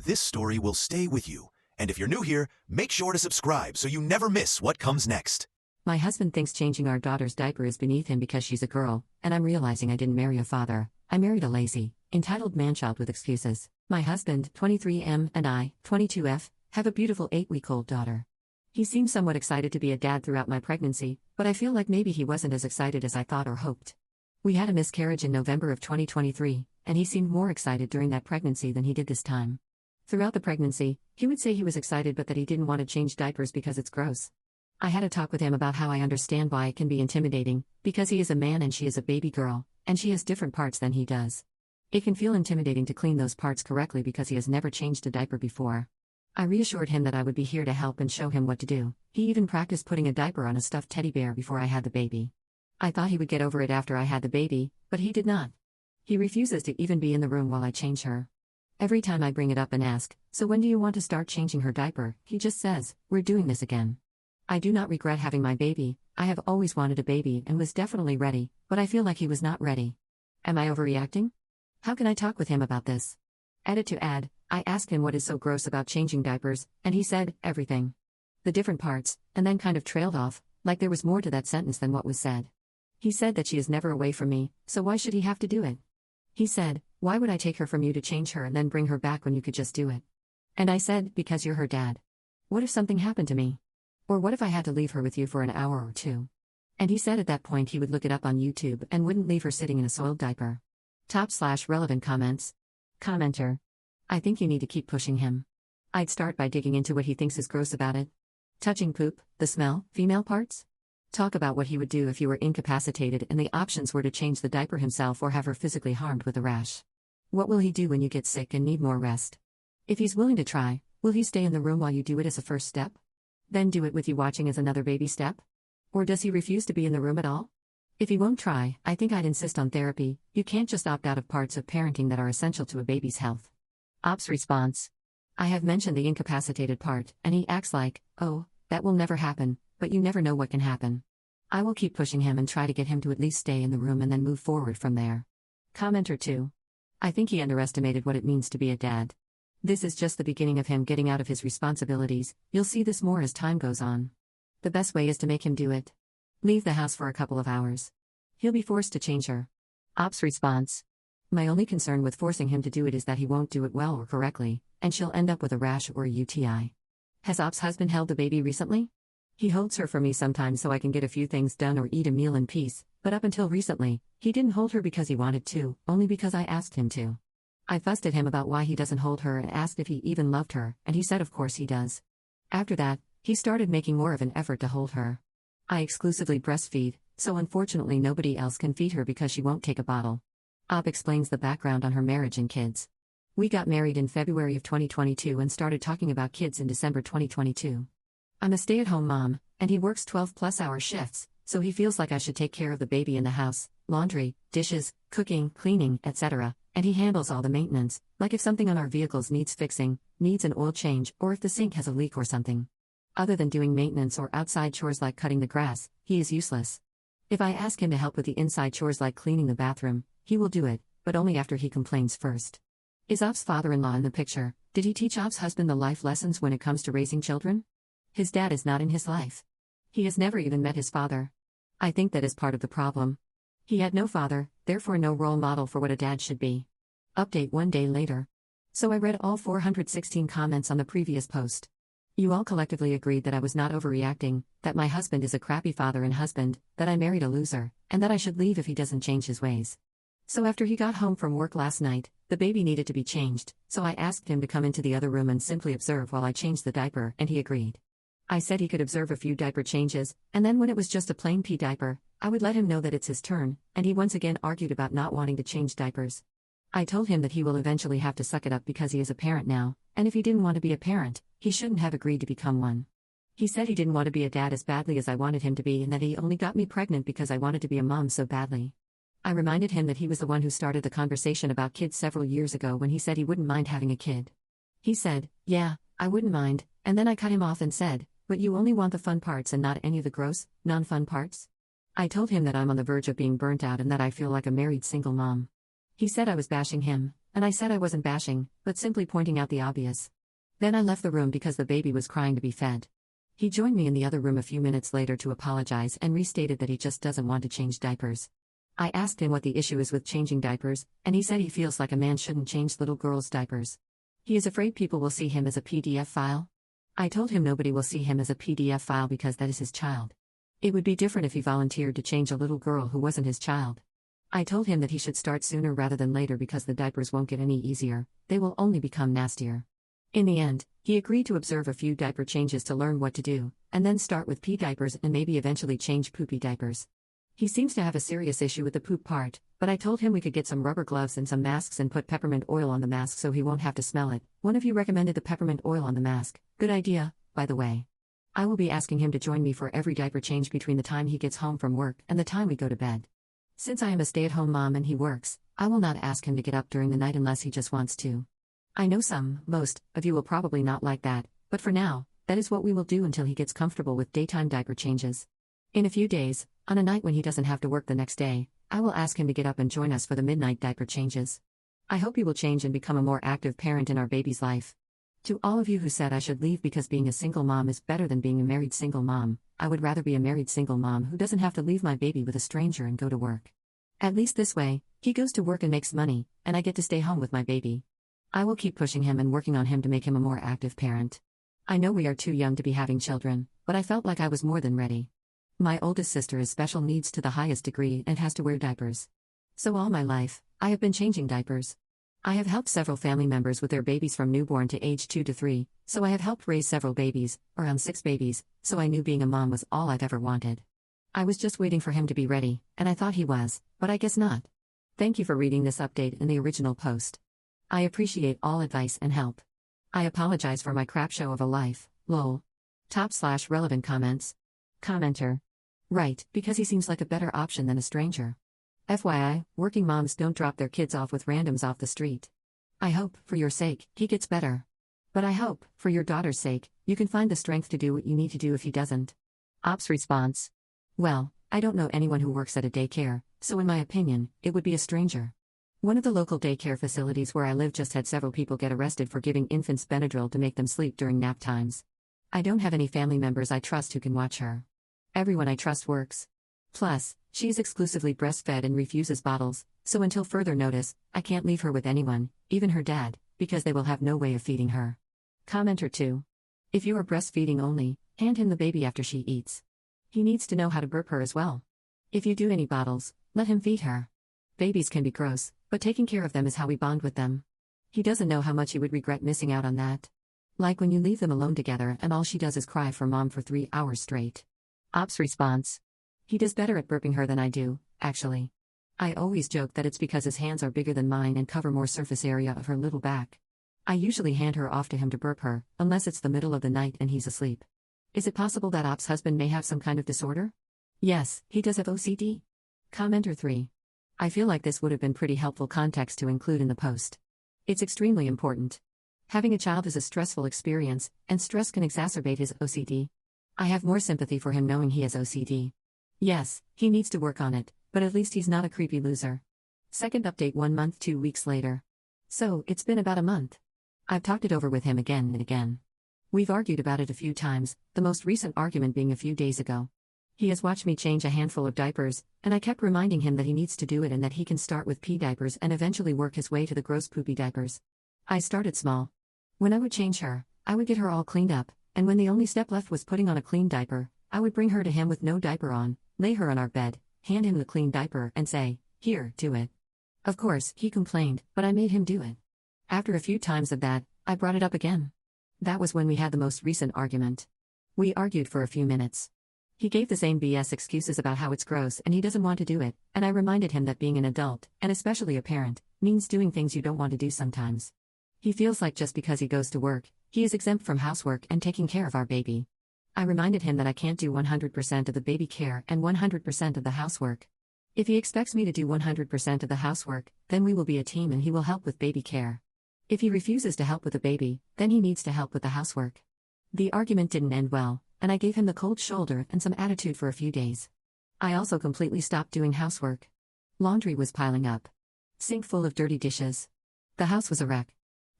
this story will stay with you. And if you're new here, make sure to subscribe so you never miss what comes next. My husband thinks changing our daughter's diaper is beneath him because she's a girl, and I'm realizing I didn't marry a father. I married a lazy, entitled manchild with excuses. My husband, 23M, and I, 22F, have a beautiful 8-week-old daughter. He seemed somewhat excited to be a dad throughout my pregnancy, but I feel like maybe he wasn't as excited as I thought or hoped. We had a miscarriage in November of 2023, and he seemed more excited during that pregnancy than he did this time. Throughout the pregnancy, he would say he was excited but that he didn't want to change diapers because it's gross. I had a talk with him about how I understand why it can be intimidating, because he is a man and she is a baby girl, and she has different parts than he does. It can feel intimidating to clean those parts correctly because he has never changed a diaper before. I reassured him that I would be here to help and show him what to do. He even practiced putting a diaper on a stuffed teddy bear before I had the baby. I thought he would get over it after I had the baby, but he did not. He refuses to even be in the room while I change her. Every time I bring it up and ask, "So when do you want to start changing her diaper?" he just says, "We're doing this again." I do not regret having my baby. I have always wanted a baby and was definitely ready, but I feel like he was not ready. Am I overreacting? How can I talk with him about this? Edit to add, I asked him what is so gross about changing diapers, and he said, everything. The different parts, and then kind of trailed off, like there was more to that sentence than what was said. He said that she is never away from me, so why should he have to do it? He said, "Why would I take her from you to change her and then bring her back when you could just do it?" And I said, "Because you're her dad. What if something happened to me? Or what if I had to leave her with you for an hour or two?" And he said at that point he would look it up on YouTube and wouldn't leave her sitting in a soiled diaper. Top/relevant comments. Commenter. I think you need to keep pushing him. I'd start by digging into what he thinks is gross about it. Touching poop, the smell, female parts? Talk about what he would do if you were incapacitated and the options were to change the diaper himself or have her physically harmed with a rash. What will he do when you get sick and need more rest? If he's willing to try, will he stay in the room while you do it as a first step? Then do it with you watching as another baby step? Or does he refuse to be in the room at all? If he won't try, I think I'd insist on therapy. You can't just opt out of parts of parenting that are essential to a baby's health. Ops response. I have mentioned the incapacitated part, and he acts like, "Oh, that will never happen," but you never know what can happen. I will keep pushing him and try to get him to at least stay in the room and then move forward from there. Commenter 2. I think he underestimated what it means to be a dad. This is just the beginning of him getting out of his responsibilities. You'll see this more as time goes on. The best way is to make him do it. Leave the house for a couple of hours. He'll be forced to change her. Ops response. My only concern with forcing him to do it is that he won't do it well or correctly, and she'll end up with a rash or a UTI. Has Ops' husband held the baby recently? He holds her for me sometimes so I can get a few things done or eat a meal in peace, but up until recently, he didn't hold her because he wanted to, only because I asked him to. I fussed at him about why he doesn't hold her and asked if he even loved her, and he said of course he does. After that, he started making more of an effort to hold her. I exclusively breastfeed, so unfortunately nobody else can feed her because she won't take a bottle. Op explains the background on her marriage and kids. We got married in February of 2022 and started talking about kids in December 2022. I'm a stay-at-home mom, and he works 12-plus-hour shifts, so he feels like I should take care of the baby in the house, laundry, dishes, cooking, cleaning, etc., and he handles all the maintenance, like if something on our vehicles needs fixing, needs an oil change, or if the sink has a leak or something. Other than doing maintenance or outside chores like cutting the grass, he is useless. If I ask him to help with the inside chores like cleaning the bathroom, he will do it, but only after he complains first. Is Op's father-in-law in the picture? Did he teach Op's husband the life lessons when it comes to raising children? His dad is not in his life. He has never even met his father. I think that is part of the problem. He had no father, therefore no role model for what a dad should be. Update 1 day later. So I read all 416 comments on the previous post. You all collectively agreed that I was not overreacting, that my husband is a crappy father and husband, that I married a loser, and that I should leave if he doesn't change his ways. So after he got home from work last night, the baby needed to be changed, so I asked him to come into the other room and simply observe while I changed the diaper, and he agreed. I said he could observe a few diaper changes, and then when it was just a plain pee diaper, I would let him know that it's his turn, and he once again argued about not wanting to change diapers. I told him that he will eventually have to suck it up because he is a parent now, and if he didn't want to be a parent, he shouldn't have agreed to become one. He said he didn't want to be a dad as badly as I wanted him to be and that he only got me pregnant because I wanted to be a mom so badly. I reminded him that he was the one who started the conversation about kids several years ago when he said he wouldn't mind having a kid. He said, "Yeah, I wouldn't mind," and then I cut him off and said, "But you only want the fun parts and not any of the gross, non-fun parts?" I told him that I'm on the verge of being burnt out and that I feel like a married single mom. He said I was bashing him, and I said I wasn't bashing, but simply pointing out the obvious. Then I left the room because the baby was crying to be fed. He joined me in the other room a few minutes later to apologize and restated that he just doesn't want to change diapers. I asked him what the issue is with changing diapers, and he said he feels like a man shouldn't change little girls' diapers. He is afraid people will see him as a PDF file. I told him nobody will see him as a PDF file because that is his child. It would be different if he volunteered to change a little girl who wasn't his child. I told him that he should start sooner rather than later because the diapers won't get any easier, they will only become nastier. In the end, he agreed to observe a few diaper changes to learn what to do, and then start with pee diapers and maybe eventually change poopy diapers. He seems to have a serious issue with the poop part, but I told him we could get some rubber gloves and some masks and put peppermint oil on the mask so he won't have to smell it. One of you recommended the peppermint oil on the mask. Good idea, by the way. I will be asking him to join me for every diaper change between the time he gets home from work and the time we go to bed. Since I am a stay-at-home mom and he works, I will not ask him to get up during the night unless he just wants to. I know most of you will probably not like that, but for now, that is what we will do until he gets comfortable with daytime diaper changes. In a few days, on a night when he doesn't have to work the next day, I will ask him to get up and join us for the midnight diaper changes. I hope he will change and become a more active parent in our baby's life. To all of you who said I should leave because being a single mom is better than being a married single mom, I would rather be a married single mom who doesn't have to leave my baby with a stranger and go to work. At least this way, he goes to work and makes money, and I get to stay home with my baby. I will keep pushing him and working on him to make him a more active parent. I know we are too young to be having children, but I felt like I was more than ready. My oldest sister is special needs to the highest degree and has to wear diapers. So all my life, I have been changing diapers. I have helped several family members with their babies from newborn to age 2 to 3, so I have helped raise several babies, around 6 babies, so I knew being a mom was all I've ever wanted. I was just waiting for him to be ready, and I thought he was, but I guess not. Thank you for reading this update in the original post. I appreciate all advice and help. I apologize for my crap show of a life, lol. /relevant comments. Commenter. Right, because he seems like a better option than a stranger. FYI, working moms don't drop their kids off with randoms off the street. I hope, for your sake, he gets better. But I hope, for your daughter's sake, you can find the strength to do what you need to do if he doesn't. Ops response. Well, I don't know anyone who works at a daycare, so in my opinion, it would be a stranger. One of the local daycare facilities where I live just had several people get arrested for giving infants Benadryl to make them sleep during nap times. I don't have any family members I trust who can watch her. Everyone I trust works. Plus, she is exclusively breastfed and refuses bottles, so until further notice, I can't leave her with anyone, even her dad, because they will have no way of feeding her. Commenter 2. If you are breastfeeding only, hand him the baby after she eats. He needs to know how to burp her as well. If you do any bottles, let him feed her. Babies can be gross, but taking care of them is how we bond with them. He doesn't know how much he would regret missing out on that. Like when you leave them alone together and all she does is cry for mom for 3 hours straight. Ops response. He does better at burping her than I do, actually. I always joke that it's because his hands are bigger than mine and cover more surface area of her little back. I usually hand her off to him to burp her, unless it's the middle of the night and he's asleep. Is it possible that Ops' husband may have some kind of disorder? Yes, he does have OCD. Commenter 3. I feel like this would have been pretty helpful context to include in the post. It's extremely important. Having a child is a stressful experience, and stress can exacerbate his OCD. I have more sympathy for him knowing he has OCD. Yes, he needs to work on it, but at least he's not a creepy loser. Second update 1 month 2 weeks later. So, it's been about a month. I've talked it over with him again and again. We've argued about it a few times, the most recent argument being a few days ago. He has watched me change a handful of diapers, and I kept reminding him that he needs to do it and that he can start with pee diapers and eventually work his way to the gross poopy diapers. I started small. When I would change her, I would get her all cleaned up, and when the only step left was putting on a clean diaper, I would bring her to him with no diaper on, lay her on our bed, hand him the clean diaper and say, "Here, do it." Of course, he complained, but I made him do it. After a few times of that, I brought it up again. That was when we had the most recent argument. We argued for a few minutes. He gave the same BS excuses about how it's gross and he doesn't want to do it, and I reminded him that being an adult, and especially a parent, means doing things you don't want to do sometimes. He feels like just because he goes to work, he is exempt from housework and taking care of our baby. I reminded him that I can't do 100% of the baby care and 100% of the housework. If he expects me to do 100% of the housework, then we will be a team and he will help with baby care. If he refuses to help with the baby, then he needs to help with the housework. The argument didn't end well, and I gave him the cold shoulder and some attitude for a few days. I also completely stopped doing housework. Laundry was piling up. Sink full of dirty dishes. The house was a wreck.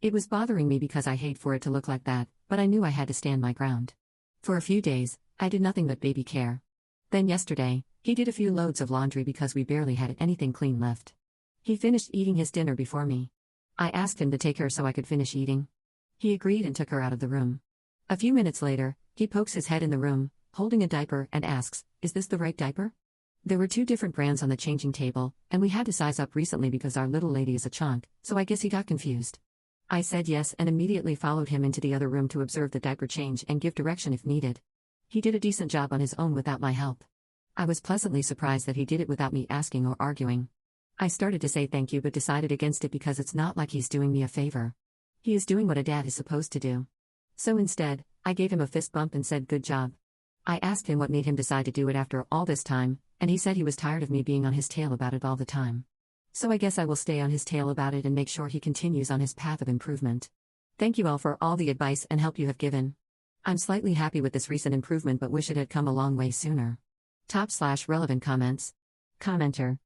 It was bothering me because I hate for it to look like that, but I knew I had to stand my ground. For a few days, I did nothing but baby care. Then yesterday, he did a few loads of laundry because we barely had anything clean left. He finished eating his dinner before me. I asked him to take her so I could finish eating. He agreed and took her out of the room. A few minutes later, he pokes his head in the room, holding a diaper, and asks, "Is this the right diaper?" There were 2 different brands on the changing table, and we had to size up recently because our little lady is a chunk, so I guess he got confused. I said yes and immediately followed him into the other room to observe the diaper change and give direction if needed. He did a decent job on his own without my help. I was pleasantly surprised that he did it without me asking or arguing. I started to say thank you but decided against it because it's not like he's doing me a favor. He is doing what a dad is supposed to do. So instead, I gave him a fist bump and said good job. I asked him what made him decide to do it after all this time, and he said he was tired of me being on his tail about it all the time. So I guess I will stay on his tail about it and make sure he continues on his path of improvement. Thank you all for all the advice and help you have given. I'm slightly happy with this recent improvement but wish it had come a long way sooner. /relevant comments. Commenter.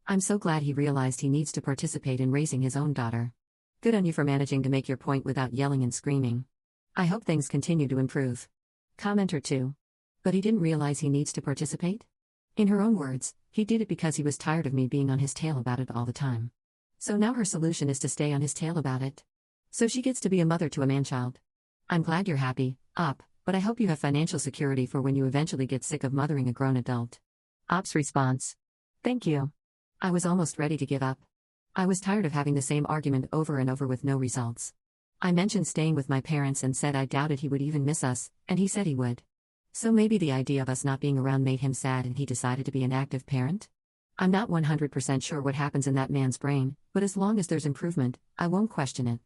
I'm so glad he realized he needs to participate in raising his own daughter. Good on you for managing to make your point without yelling and screaming. I hope things continue to improve. Commenter 2. But he didn't realize he needs to participate? In her own words, he did it because he was tired of me being on his tail about it all the time. So now her solution is to stay on his tail about it. So she gets to be a mother to a man-child. I'm glad you're happy, but I hope you have financial security for when you eventually get sick of mothering a grown adult. Response. Thank you. I was almost ready to give up. I was tired of having the same argument over and over with no results. I mentioned staying with my parents and said I doubted he would even miss us, and he said he would. So maybe the idea of us not being around made him sad and he decided to be an active parent? I'm not 100% sure what happens in that man's brain, but as long as there's improvement, I won't question it.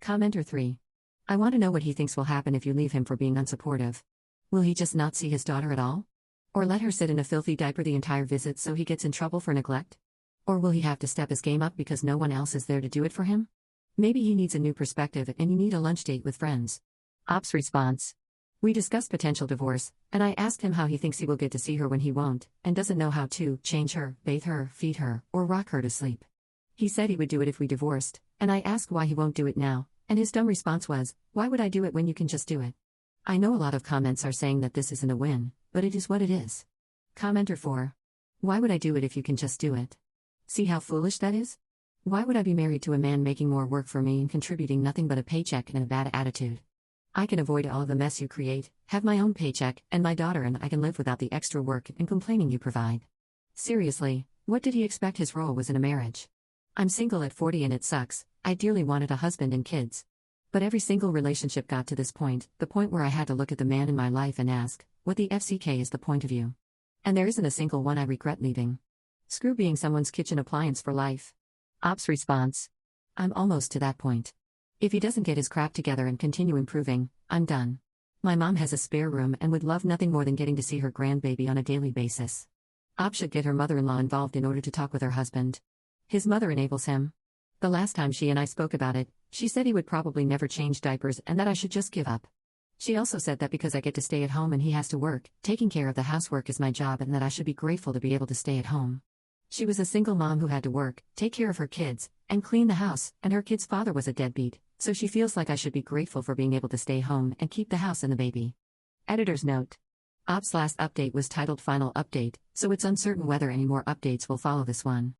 Commenter 3. I want to know what he thinks will happen if you leave him for being unsupportive. Will he just not see his daughter at all? Or let her sit in a filthy diaper the entire visit so he gets in trouble for neglect? Or will he have to step his game up because no one else is there to do it for him? Maybe he needs a new perspective and you need a lunch date with friends. Response. We discussed potential divorce, and I asked him how he thinks he will get to see her when he won't, and doesn't know how to change her, bathe her, feed her, or rock her to sleep. He said he would do it if we divorced, and I asked why he won't do it now, and his dumb response was, "Why would I do it when you can just do it?" I know a lot of comments are saying that this isn't a win, but it is what it is. Commenter 4. Why would I do it if you can just do it? See how foolish that is? Why would I be married to a man making more work for me and contributing nothing but a paycheck and a bad attitude? I can avoid all of the mess you create, have my own paycheck and my daughter, and I can live without the extra work and complaining you provide. Seriously, what did he expect his role was in a marriage? I'm single at 40 and it sucks. I dearly wanted a husband and kids. But every single relationship got to this point, the point where I had to look at the man in my life and ask, what the FCK is the point of view? And there isn't a single one I regret leaving. Screw being someone's kitchen appliance for life. Response. I'm almost to that point. If he doesn't get his crap together and continue improving, I'm done. My mom has a spare room and would love nothing more than getting to see her grandbaby on a daily basis. Should get her mother-in-law involved in order to talk with her husband. His mother enables him. The last time she and I spoke about it, she said he would probably never change diapers and that I should just give up. She also said that because I get to stay at home and he has to work, taking care of the housework is my job and that I should be grateful to be able to stay at home. She was a single mom who had to work, take care of her kids, and clean the house, and her kid's father was a deadbeat, so she feels like I should be grateful for being able to stay home and keep the house and the baby. Editor's note. Last update was titled Final Update, so it's uncertain whether any more updates will follow this one.